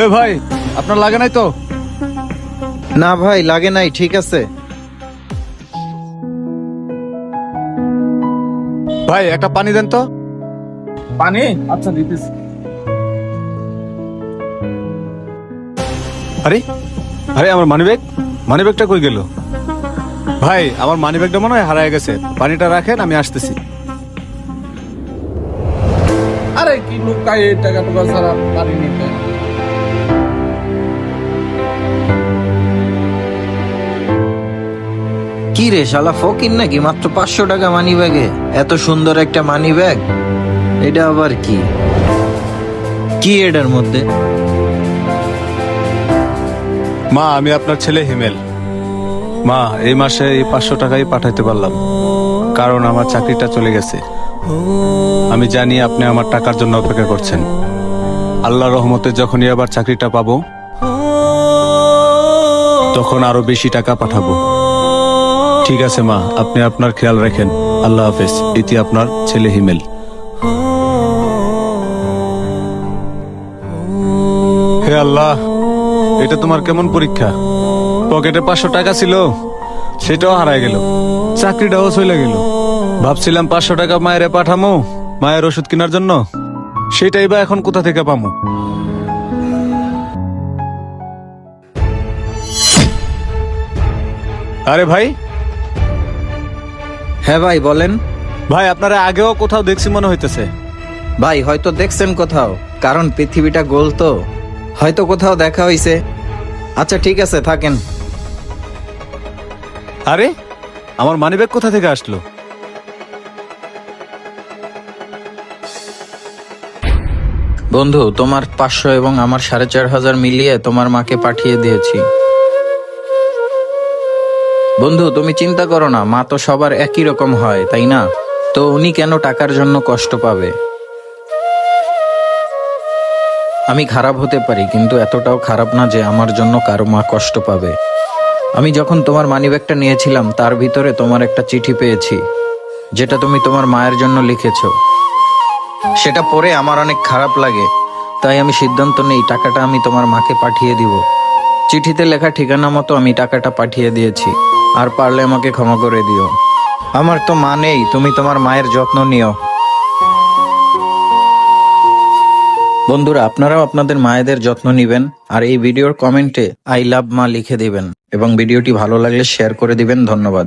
এ ভাই, আপনার লাগে নাই তো? না ভাই, লাগে নাই, ঠিক আছে। ভাই একটা পানি দেন তো। পানি? আচ্ছা দিতেছি। আরে আরে আমার মানিব্যাগটা কই গেল? ভাই আমার মানিব্যাগটা মনে হয় হারায় গেছে। পানিটা রাখেন, আমি আসতেছি। আরে কি লুকাই এই টাকা টুকা ছাড়া পানি নিতে। কি রে শালা ফকির নাকি? মাত্র 500 টাকা মানি ব্যাগে এত সুন্দর একটা মানি ব্যাগ, এটা আবার কি? কি এটার মধ্যে? মা, আমি আপনার ছেলে হিমেল। মা, এই মাসে এই 500 টাকাই পাঠাইতে পারলাম, কারণ আমার চাকরিটা চলে গেছে। আমি জানি আপনি আমার টাকার জন্য অপেক্ষা করছেন। আল্লাহর রহমতে যখনই আবার চাকরিটা পাবো, তখন আরো বেশি টাকা পাঠাবো। ঠিক আছে মা, আপনি আপনার খেয়াল রাখেন। আল্লাহ হাফেজ। এটি আপনার ছেলে হিমেল। হে আল্লাহ, এটা তোমার কেমন পরীক্ষা? পকেটে 500 টাকা ছিল, সেটাও হারায় গেল, চাকরিটাও চলে গেল। ভাবছিলাম 500 টাকা মায়েরে পাঠামো মায়ের ওষুধ কেনার জন্য, সেটাই বা এখন কোথা থেকে পামো? আরে ভাই, হ্যাঁ ভাই বলেন। ভাই আপনারা আগেও কোথাও দেখছি মনে হইতেছে। ভাই হয়তো দেখছেন কোথাও, কারণ পৃথিবীটা গোল তো, হয়তো কোথাও দেখা হইছে। আচ্ছা ঠিক আছে, থাকেন। আরে আমার মানিব্যাগ কোথা থেকে আসলো? বন্ধু, তোমার 500 এবং আমার 4500 মিলিয়ে তোমার মাকে পাঠিয়ে দিয়েছি। বন্ধু তুমি চিন্তা করো না, মা তো সবার একই রকম হয় তাই না? তো উনি কেন টাকার জন্য কষ্ট পাবে? আমি খারাপ হতে পারি, কিন্তু এতটাও খারাপ না যে আমার জন্য কারো মা কষ্ট পাবে। আমি যখন তোমার মানিব্যাগটা নিয়েছিলাম, তার ভিতরে তোমার একটা চিঠি পেয়েছি, যেটা তুমি তোমার মায়ের জন্য লিখেছো। সেটা পড়ে আমার অনেক খারাপ লাগে, তাই আমি সিদ্ধান্ত নেই টাকাটা আমি তোমার মাকে পাঠিয়ে দিব। চিঠিতে লেখা ঠিকানা মতো আমি টাকাটা পাঠিয়ে দিয়েছি, আর পারলে আমাকে ক্ষমা করে দিও। আমার তো মা নেই, তুমি তোমার মায়ের যত্ন নিও। বন্ধুরা, আপনারাও আপনাদের মায়েদের যত্ন নিবেন, আর এই ভিডিওর কমেন্টে আই লাভ মা লিখে দিবেন, এবং ভিডিওটি ভালো লাগলে শেয়ার করে দিবেন। ধন্যবাদ।